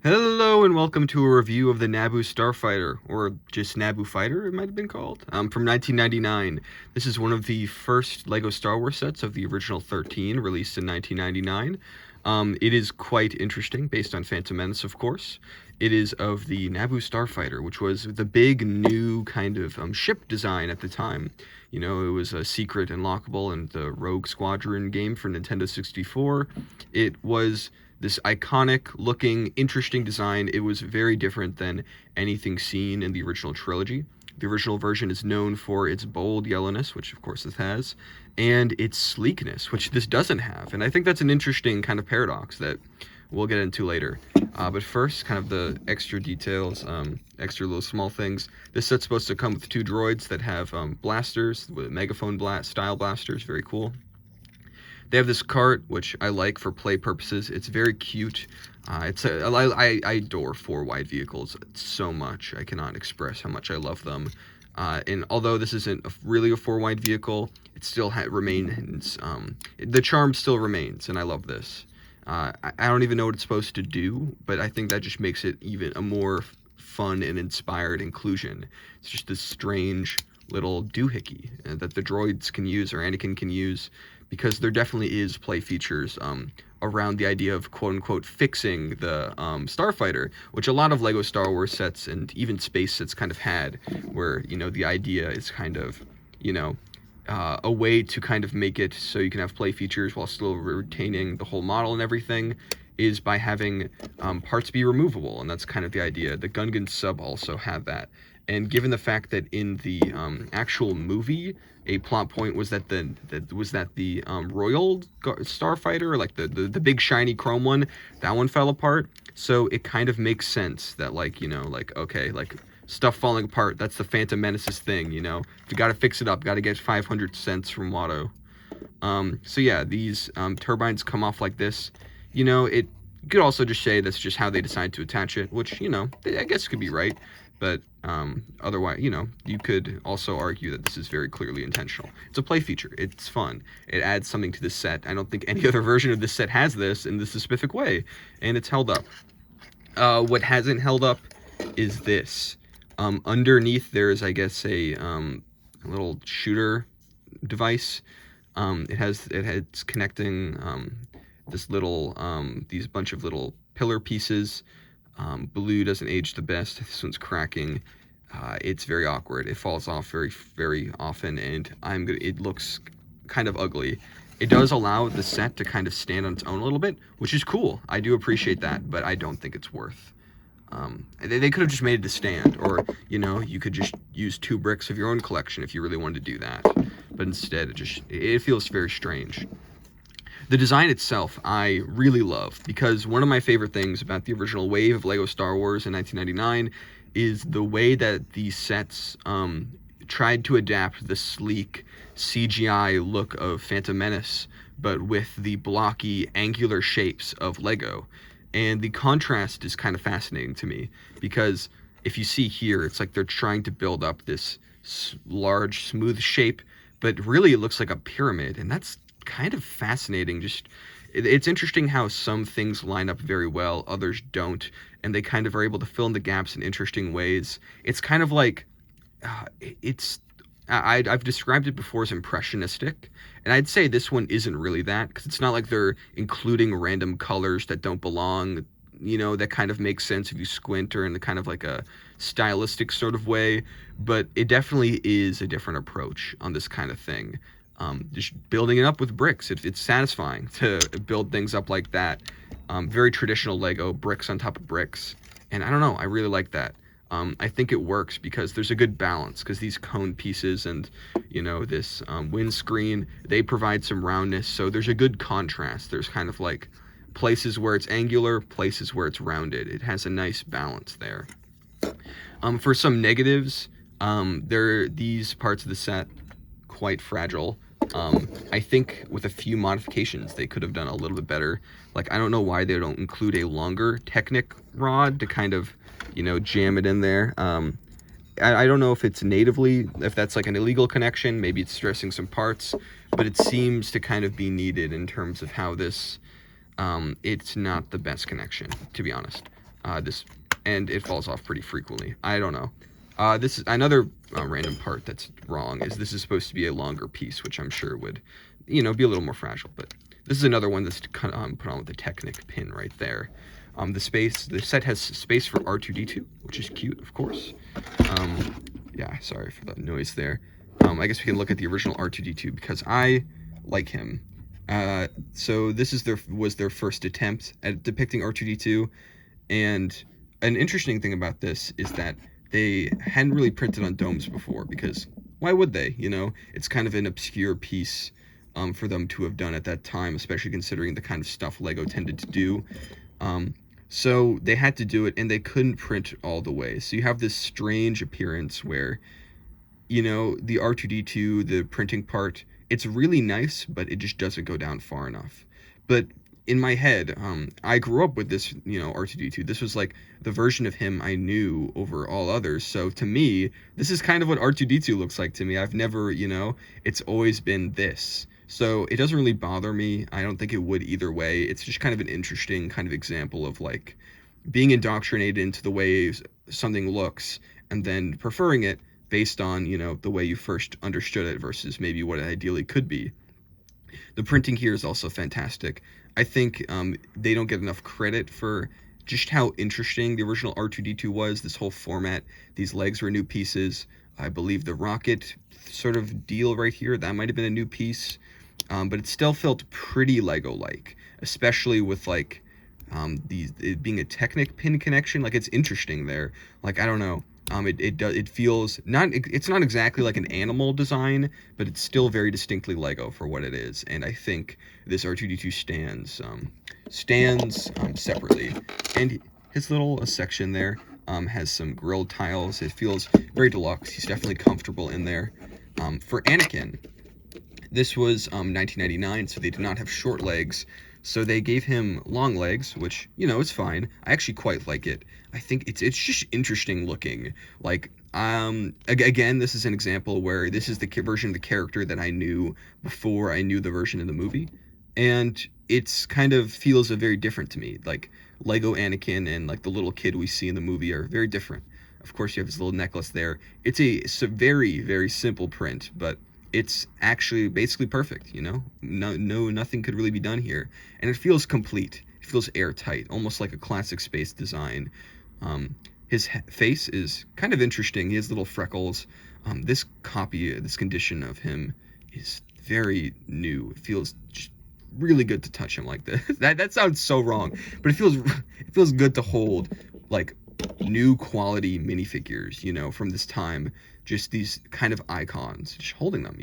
Hello and welcome to a review of the Naboo Starfighter, or just Naboo Fighter it might have been called, from 1999. This is one of the first LEGO Star Wars sets of the original 13, released in 1999. It is quite interesting, based on Phantom Menace, of course. It is of the Naboo Starfighter, which was the big new kind of ship design at the time. You know, it was a secret and lockable in the Rogue Squadron game for Nintendo 64. It was this iconic looking, interesting design. It was very different than anything seen in the original trilogy. The original version is known for its bold yellowness, which of course this has, and its sleekness, which this doesn't have. And I think that's an interesting kind of paradox that we'll get into later. But first, kind of the extra details, extra little small things. This set's supposed to come with two droids that have blasters, with megaphone style blasters, very cool. They have this cart, which I like for play purposes. It's very cute. I adore four-wide vehicles so much. I cannot express how much I love them. And although this isn't really a four-wide vehicle, it still remains. The charm still remains, and I love this. I don't even know what it's supposed to do, but I think that just makes it even a more fun and inspired inclusion. It's just this strange little doohickey that the droids can use, or Anakin can use, because there definitely is play features around the idea of quote-unquote fixing the Starfighter, which a lot of LEGO Star Wars sets and even space sets kind of had, where, you know, the idea is kind of, you know, a way to kind of make it so you can have play features while still retaining the whole model and everything, is by having parts be removable, and that's kind of the idea. The Gungan sub also had that. And given the fact that in the actual movie, a plot point was that the Royal Starfighter, like the big shiny chrome one, that one fell apart. So it kind of makes sense that, like, you know, like, okay, like, stuff falling apart, that's the Phantom Menace's thing, you know? If you gotta fix it up, gotta get 500 cents from Watto. So yeah, these turbines come off like this. You know, you could also just say that's just how they decide to attach it, which, you know, I guess could be right. But otherwise, you know, you could also argue that this is very clearly intentional. It's a play feature. It's fun. It adds something to the set. I don't think any other version of this set has this in this specific way, and it's held up. What hasn't held up is this. Underneath there is, I guess, a little shooter device. It's connecting this little these bunch of little pillar pieces. Blue doesn't age the best. This one's cracking. It's very awkward. It falls off very, very often, and it looks kind of ugly. It does allow the set to kind of stand on its own a little bit, which is cool. I do appreciate that, but I don't think it's worth. They could have just made it to stand, or, you know, you could just use 2 bricks of your own collection if you really wanted to do that. But instead, it feels very strange. The design itself, I really love, because one of my favorite things about the original wave of LEGO Star Wars in 1999 is the way that these sets tried to adapt the sleek CGI look of Phantom Menace, but with the blocky, angular shapes of LEGO. And the contrast is kind of fascinating to me, because if you see here, it's like they're trying to build up this large, smooth shape, but really it looks like a pyramid, and that's kind of fascinating. It's interesting how some things line up very well, others don't, and they kind of are able to fill in the gaps in interesting ways. It's kind of like I've described it before as impressionistic, and I'd say this one isn't really that, because it's not like they're including random colors that don't belong, you know, that kind of makes sense if you squint, or in the kind of like a stylistic sort of way, but it definitely is a different approach on this kind of thing. Just building it up with bricks. It's satisfying to build things up like that. Very traditional Lego, bricks on top of bricks. And I don't know, I really like that. I think it works because there's a good balance, because these cone pieces and, you know, this windscreen, they provide some roundness. So there's a good contrast. There's kind of like places where it's angular, places where it's rounded. It has a nice balance there. For some negatives, these parts of the set quite fragile. I think with a few modifications they could have done a little bit better. Like, I don't know why they don't include a longer Technic rod to kind of, you know, jam it in there. I don't know if it's natively, if that's like an illegal connection, maybe it's stressing some parts, but it seems to kind of be needed in terms of how this, it's not the best connection, to be honest. This and it falls off pretty frequently. I don't know. This is another random part that's wrong. Is this is supposed to be a longer piece, which I'm sure would, be a little more fragile. But this is another one that's put on with the Technic pin right there. The set has space for R2-D2, which is cute, of course. Yeah, sorry for the noise there. I guess we can look at the original R2-D2 because I like him. So this is was their first attempt at depicting R2-D2, and an interesting thing about this is that they hadn't really printed on domes before, because why would they? It's kind of an obscure piece for them to have done at that time, especially considering the kind of stuff Lego tended to do. So they had to do it, and they couldn't print all the way. So you have this strange appearance where, the R2-D2, the printing part, it's really nice, but it just doesn't go down far enough. But in my head, I grew up with this, R2-D2. This was like the version of him I knew over all others. So to me, this is kind of what R2-D2 looks like to me. I've never, it's always been this. So it doesn't really bother me. I don't think it would either way. It's just kind of an interesting kind of example of like being indoctrinated into the way something looks and then preferring it based on, the way you first understood it versus maybe what it ideally could be. The printing here is also fantastic. I think they don't get enough credit for just how interesting the original R2-D2 was. This whole format, these legs were new pieces. I believe the rocket sort of deal right here, that might have been a new piece. But it still felt pretty Lego-like, especially with like it being a Technic pin connection. Like, it's interesting there. Like, I don't know. It feels it's not exactly like an animal design, but it's still very distinctly Lego for what it is. And I think this R2-D2 stands separately. And his little section there has some grilled tiles. It feels very deluxe. He's definitely comfortable in there. For Anakin, this was 1999, so they did not have short legs. So they gave him long legs, which, it's fine. I actually quite like it. I think it's just interesting looking. Like, again, this is an example where this is the version of the character that I knew before I knew the version in the movie. And it's kind of feels very different to me. Like, Lego Anakin and like the little kid we see in the movie are very different. Of course, you have his little necklace there. It's a very, very simple print, but it's actually basically perfect, nothing could really be done here, and it feels complete. It feels airtight, almost like a classic space design. His face is kind of interesting. He has little freckles. This condition of him is very new. It feels just really good to touch him like this. that sounds so wrong, but it feels good to hold like new quality minifigures, from this time. Just these kind of icons, just holding them,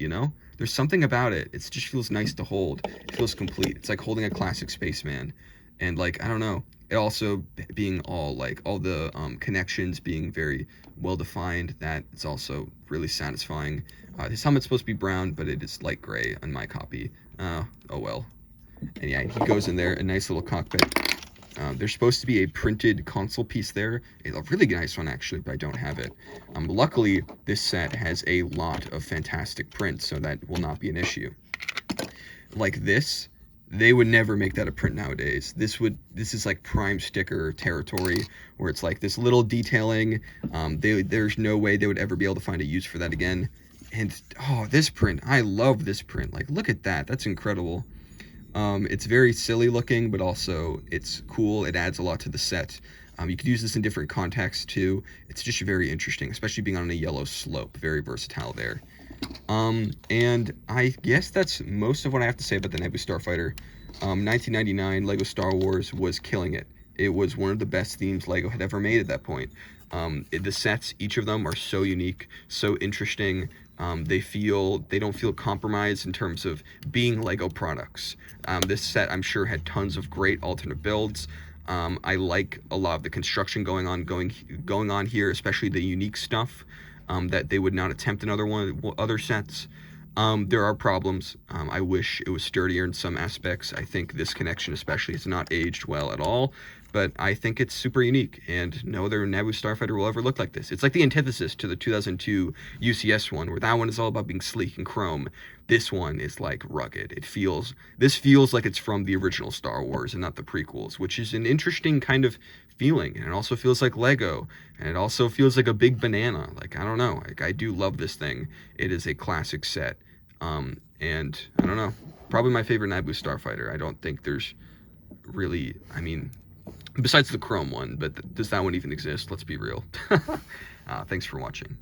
There's something about it. It just feels nice to hold. It feels complete. It's like holding a classic spaceman. And like, I don't know, it also being all the connections being very well defined, that it's also really satisfying. His helmet's supposed to be brown, but it is light gray on my copy. Oh well. And yeah, he goes in there, a nice little cockpit. There's supposed to be a printed console piece there, a really nice one actually, but I don't have it. Luckily, this set has a lot of fantastic prints, so that will not be an issue. Like this, they would never make that a print nowadays. This is like prime sticker territory, where it's like this little detailing. There's no way they would ever be able to find a use for that again. And this print, I love this print. Like, look at that, that's incredible. It's very silly looking, but also it's cool. It adds a lot to the set. You could use this in different contexts too. It's just very interesting, especially being on a yellow slope. Very versatile there. And I guess that's most of what I have to say about the Naboo Starfighter. 1999 Lego Star Wars was killing it. It was one of the best themes Lego had ever made at that point. The sets, each of them, are so unique, so interesting. They don't feel compromised in terms of being Lego products. This set, I'm sure, had tons of great alternate builds. I like a lot of the construction going on here, especially the unique stuff that they would not attempt in other sets. There are problems. I wish it was sturdier in some aspects. I think this connection especially has not aged well at all, but I think it's super unique, and no other Naboo Starfighter will ever look like this. It's like the antithesis to the 2002 UCS one, where that one is all about being sleek and chrome. This one is like rugged. This feels like it's from the original Star Wars and not the prequels, which is an interesting kind of feeling, and it also feels like Lego, and it also feels like a big banana. Like, I don't know, like, I do love this thing. It is a classic set. And I don't know, probably my favorite Naboo Starfighter. I don't think there's really, I mean, besides the chrome one, but does that one even exist? Let's be real. Thanks for watching.